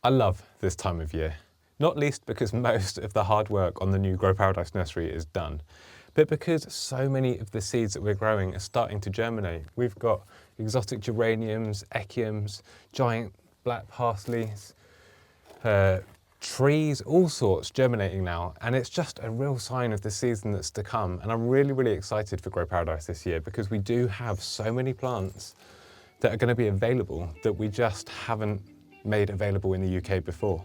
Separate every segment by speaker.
Speaker 1: I love this time of year, not least because most of the hard work on the new Grow Paradise nursery is done, but because so many of the seeds that we're growing are starting to germinate. We've got exotic geraniums, echiums, giant black parsleys, trees, all sorts germinating now, and it's just a real sign of the season that's to come. And I'm really, really excited for Grow Paradise this year because we do have so many plants that are going to be available that we just haven't made available in the UK before.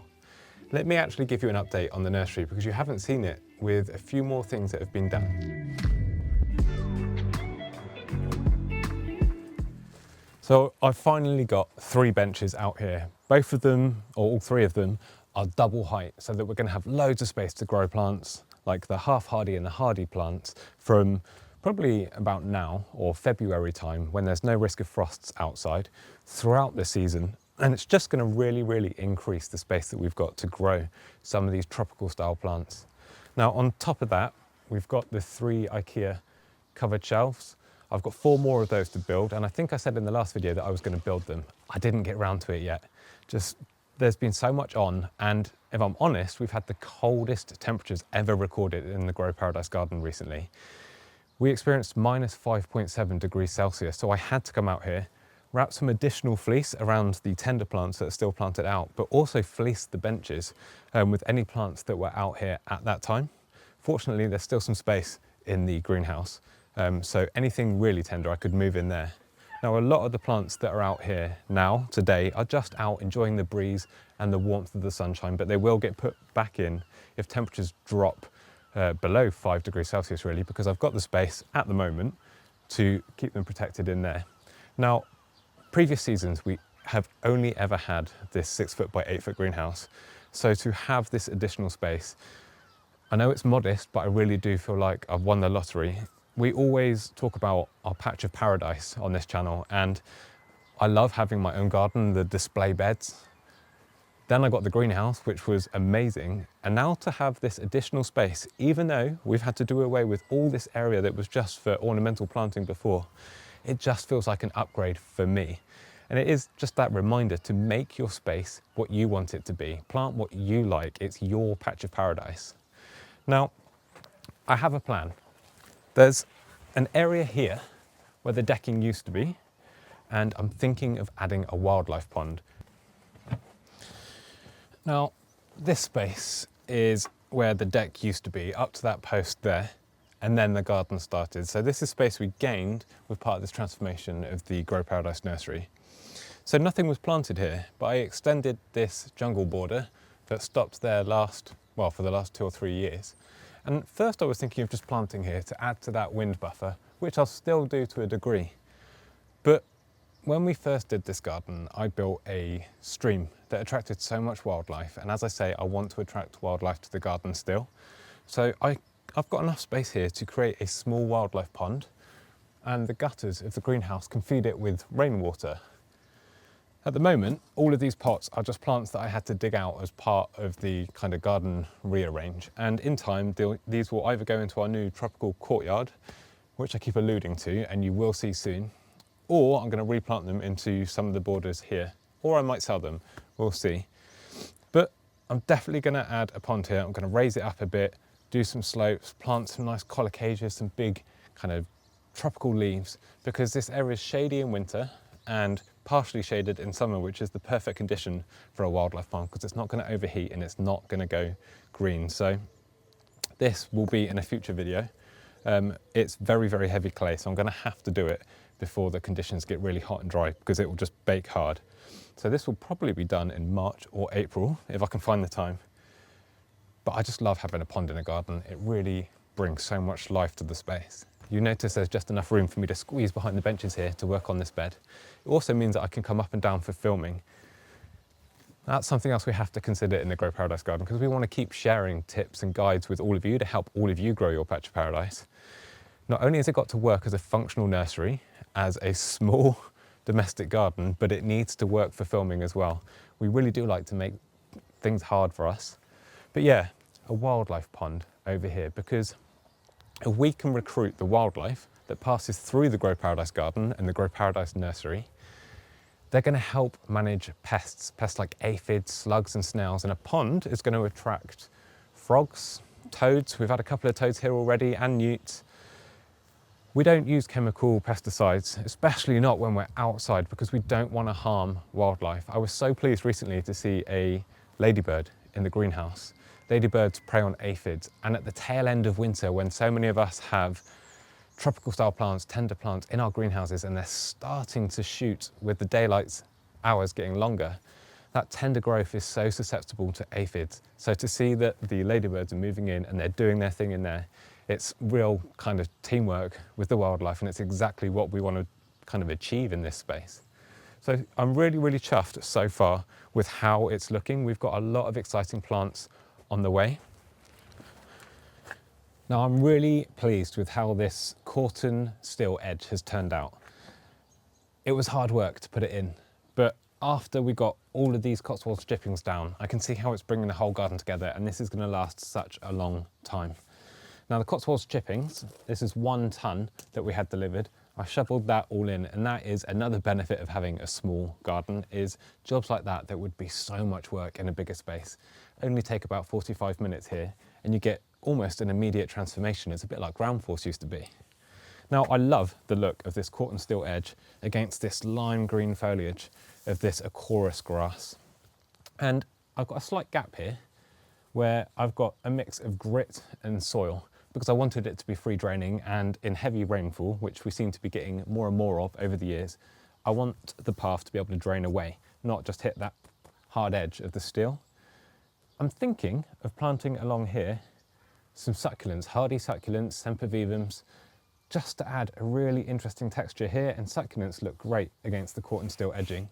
Speaker 1: Let me actually give you an update on the nursery because you haven't seen it, with a few more things that have been done. So I've finally got 3 benches out here. Both of them, or all 3 of them, are double height, so that we're going to have loads of space to grow plants like the half hardy and the hardy plants from probably about now or February time, when there's no risk of frosts outside, throughout the season. And it's just going to really, really increase the space that we've got to grow some of these tropical style plants. Now on top of that, we've got the 3 IKEA covered shelves. I've got 4 more of those to build, and I think I said in the last video that I was going to build them. I didn't get around to it yet. There's been so much on, and if I'm honest, we've had the coldest temperatures ever recorded in the Grow Paradise garden recently. We experienced minus 5.7 degrees Celsius, so I had to come out here, wrap some additional fleece around the tender plants that are still planted out, but also fleece the benches with any plants that were out here at that time. Fortunately, there's still some space in the greenhouse, so anything really tender I could move in there. Now, a lot of the plants that are out here now, today, are just out enjoying the breeze and the warmth of the sunshine, but they will get put back in if temperatures drop below 5 degrees Celsius, really, because I've got the space at the moment to keep them protected in there. Now, previous seasons, we have only ever had this 6 foot by 8 foot greenhouse. So to have this additional space, I know it's modest, but I really do feel like I've won the lottery. We always talk about our patch of paradise on this channel, and I love having my own garden, the display beds. Then I got the greenhouse, which was amazing. And now to have this additional space, even though we've had to do away with all this area that was just for ornamental planting before, it just feels like an upgrade for me. And it is just that reminder to make your space what you want it to be. Plant what you like. It's your patch of paradise. Now, I have a plan. There's an area here where the decking used to be, and I'm thinking of adding a wildlife pond. Now, this space is where the deck used to be, up to that post there, and then the garden started. So this is space we gained with part of this transformation of the Grow Paradise nursery. So nothing was planted here, but I extended this jungle border that stopped there for the last 2 or 3 years. And first I was thinking of just planting here to add to that wind buffer, which I'll still do to a degree. But when we first did this garden, I built a stream that attracted so much wildlife. And as I say, I want to attract wildlife to the garden still. So I've got enough space here to create a small wildlife pond, and the gutters of the greenhouse can feed it with rainwater. At the moment, all of these pots are just plants that I had to dig out as part of the kind of garden rearrange. And in time, these will either go into our new tropical courtyard, which I keep alluding to, and you will see soon, or I'm going to replant them into some of the borders here, or I might sell them. We'll see. But I'm definitely going to add a pond here. I'm going to raise it up a bit, do some slopes, plant some nice colocasia, some big kind of tropical leaves, because this area is shady in winter and partially shaded in summer, which is the perfect condition for a wildlife pond because it's not going to overheat and it's not going to go green. So this will be in a future video. It's very, very heavy clay, so I'm going to have to do it before the conditions get really hot and dry because it will just bake hard. So this will probably be done in March or April if I can find the time. But I just love having a pond in a garden. It really brings so much life to the space. You notice there's just enough room for me to squeeze behind the benches here to work on this bed. It also means that I can come up and down for filming. That's something else we have to consider in the Grow Paradise garden because we want to keep sharing tips and guides with all of you to help all of you grow your patch of paradise. Not only has it got to work as a functional nursery, as a small domestic garden, but it needs to work for filming as well. We really do like to make things hard for us. But yeah, a wildlife pond over here, because if we can recruit the wildlife that passes through the Grow Paradise garden and the Grow Paradise nursery, They're going to help manage pests like aphids, slugs and snails, and a pond is going to attract frogs, toads. We've had a couple of toads here already, and newts. We don't use chemical pesticides, especially not when we're outside, because we don't want to harm wildlife. I was so pleased recently to see a ladybird in the greenhouse. Ladybirds prey on aphids, and at the tail end of winter, when so many of us have tropical style plants, tender plants in our greenhouses, and they're starting to shoot with the daylight hours getting longer, that tender growth is so susceptible to aphids. So to see that the ladybirds are moving in and they're doing their thing in there, it's real kind of teamwork with the wildlife, and it's exactly what we want to kind of achieve in this space. So I'm really, really chuffed so far with how it's looking. We've got a lot of exciting plants on the way. Now I'm really pleased with how this corten steel edge has turned out. It was hard work to put it in, but after we got all of these Cotswold strippings down, I can see how it's bringing the whole garden together, and this is going to last such a long time. Now the Cotswold strippings, this is 1 tonne that we had delivered. I shoveled that all in, and that is another benefit of having a small garden, is jobs like that would be so much work in a bigger space only take about 45 minutes here, and you get almost an immediate transformation. It's a bit like ground force used to be. Now I love the look of this corten steel edge against this lime green foliage of this Acorus grass. And I've got a slight gap here where I've got a mix of grit and soil, because I wanted it to be free draining, and in heavy rainfall, which we seem to be getting more and more of over the years, I want the path to be able to drain away, not just hit that hard edge of the steel. I'm thinking of planting along here some succulents, hardy succulents, sempervivums, just to add a really interesting texture here, and succulents look great against the corten steel edging.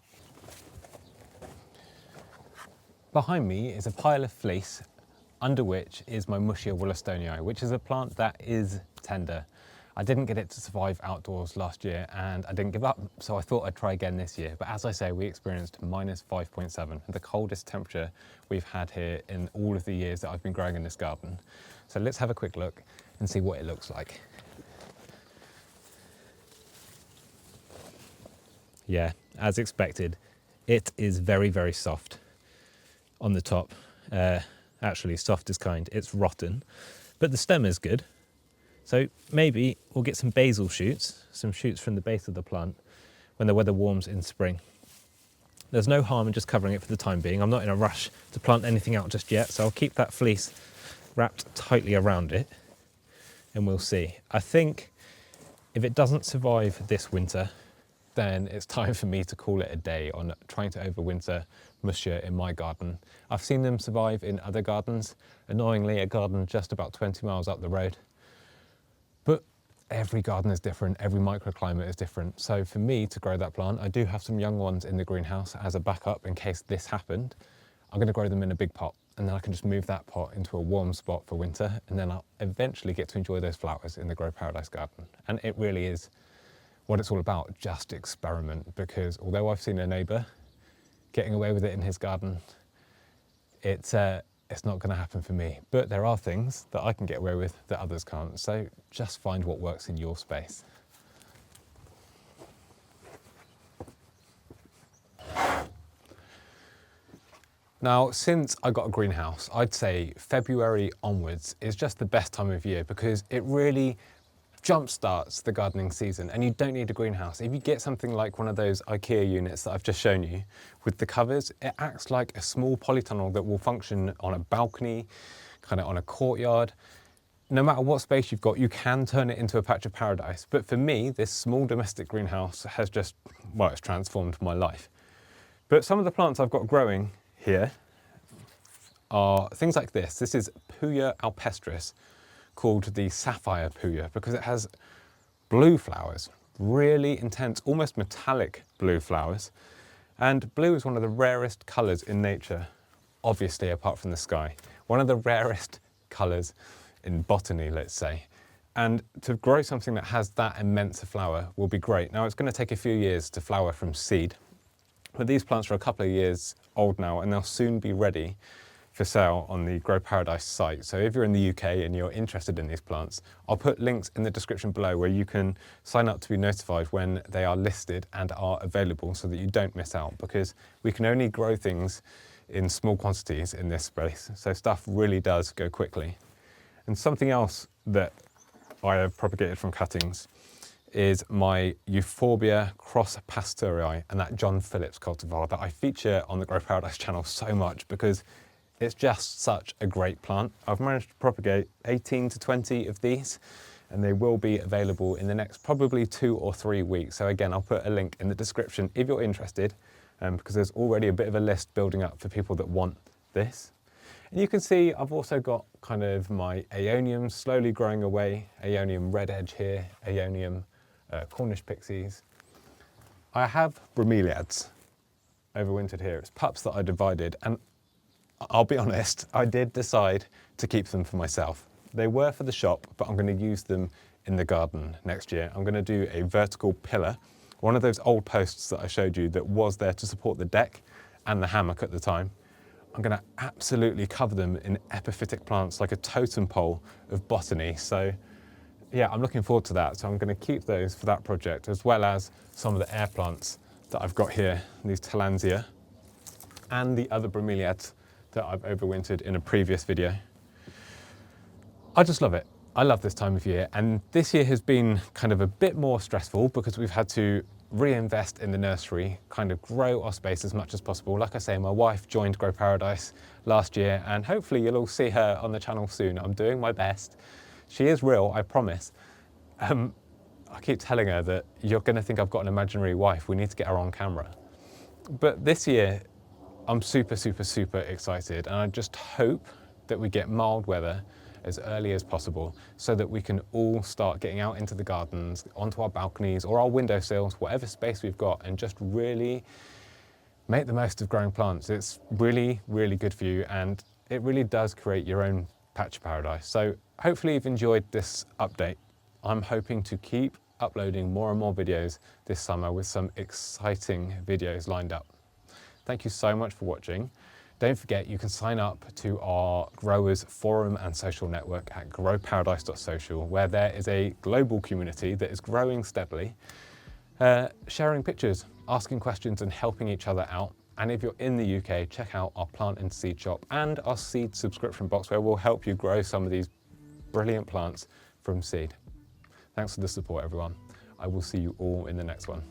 Speaker 1: Behind me is a pile of fleece, under which is my Musschia wolastonii, which is a plant that is tender. I didn't get it to survive outdoors last year, and I didn't give up, so I thought I'd try again this year. But as I say, we experienced -5.7, the coldest temperature we've had here in all of the years that I've been growing in this garden. So let's have a quick look and see what it looks like. Yeah, as expected, it is very, very soft on the top. Actually, soft is kind, it's rotten, but the stem is good. So maybe we'll get some basil shoots, some shoots from the base of the plant when the weather warms in spring. There's no harm in just covering it for the time being. I'm not in a rush to plant anything out just yet, so I'll keep that fleece wrapped tightly around it, and we'll see. I think if it doesn't survive this winter, then it's time for me to call it a day on trying to overwinter Musschia in my garden. I've seen them survive in other gardens, annoyingly a garden just about 20 miles up the road. But every garden is different, every microclimate is different. So for me to grow that plant, I do have some young ones in the greenhouse as a backup in case this happened. I'm going to grow them in a big pot, and then I can just move that pot into a warm spot for winter, and then I'll eventually get to enjoy those flowers in the Grow Paradise garden. And it really is what it's all about, just experiment, because although I've seen a neighbour getting away with it in his garden, it's not going to happen for me. But there are things that I can get away with that others can't, so just find what works in your space. Now, since I got a greenhouse, I'd say February onwards is just the best time of year, because it really jump-starts the gardening season, and you don't need a greenhouse. If you get something like one of those IKEA units that I've just shown you with the covers, it acts like a small polytunnel that will function on a balcony, kind of on a courtyard. No matter what space you've got, you can turn it into a patch of paradise. But for me, this small domestic greenhouse has just, well, it's transformed my life. But some of the plants I've got growing here are things like this. This is Puya alpestris, called the sapphire puya, because it has blue flowers, really intense, almost metallic blue flowers. And blue is one of the rarest colours in nature, obviously apart from the sky. One of the rarest colours in botany, let's say. And to grow something that has that immense a flower will be great. Now, it's going to take a few years to flower from seed, but these plants are a couple of years old now, and they'll soon be ready for sale on the Grow Paradise site. So if you're in the UK and you're interested in these plants, I'll put links in the description below where you can sign up to be notified when they are listed and are available so that you don't miss out, because we can only grow things in small quantities in this space. So stuff really does go quickly. And something else that I have propagated from cuttings is my Euphorbia cross Pasteurii and that John Phillips cultivar that I feature on the Grow Paradise channel so much because it's just such a great plant. I've managed to propagate 18 to 20 of these, and they will be available in the next probably 2 or 3 weeks. So again, I'll put a link in the description if you're interested, because there's already a bit of a list building up for people that want this. And you can see I've also got kind of my Aeonium slowly growing away, Aeonium red edge here, Aeonium Cornish pixies. I have bromeliads overwintered here. It's pups that I divided, and I'll be honest, I did decide to keep them for myself. They were for the shop, but I'm going to use them in the garden next year. I'm going to do a vertical pillar, one of those old posts that I showed you that was there to support the deck and the hammock at the time. I'm going to absolutely cover them in epiphytic plants like a totem pole of botany. So yeah, I'm looking forward to that. So I'm going to keep those for that project, as well as some of the air plants that I've got here, these Tillandsia and the other bromeliads that I've overwintered in a previous video. I just love it. I love this time of year, and this year has been kind of a bit more stressful because we've had to reinvest in the nursery, kind of grow our space as much as possible. Like I say, my wife joined Grow Paradise last year, and hopefully you'll all see her on the channel soon. I'm doing my best. She is real, I promise. I keep telling her that you're going to think I've got an imaginary wife. We need to get her on camera. But this year, I'm super, super, super excited, and I just hope that we get mild weather as early as possible so that we can all start getting out into the gardens, onto our balconies or our windowsills, whatever space we've got, and just really make the most of growing plants. It's really, really good for you, and it really does create your own patch of paradise. So hopefully you've enjoyed this update. I'm hoping to keep uploading more and more videos this summer with some exciting videos lined up. Thank you so much for watching. Don't forget, you can sign up to our Growers Forum and Social Network at growparadise.social, where there is a global community that is growing steadily, sharing pictures, asking questions and helping each other out. And if you're in the UK, check out our plant and seed shop and our seed subscription box, where we'll help you grow some of these brilliant plants from seed. Thanks for the support, everyone. I will see you all in the next one.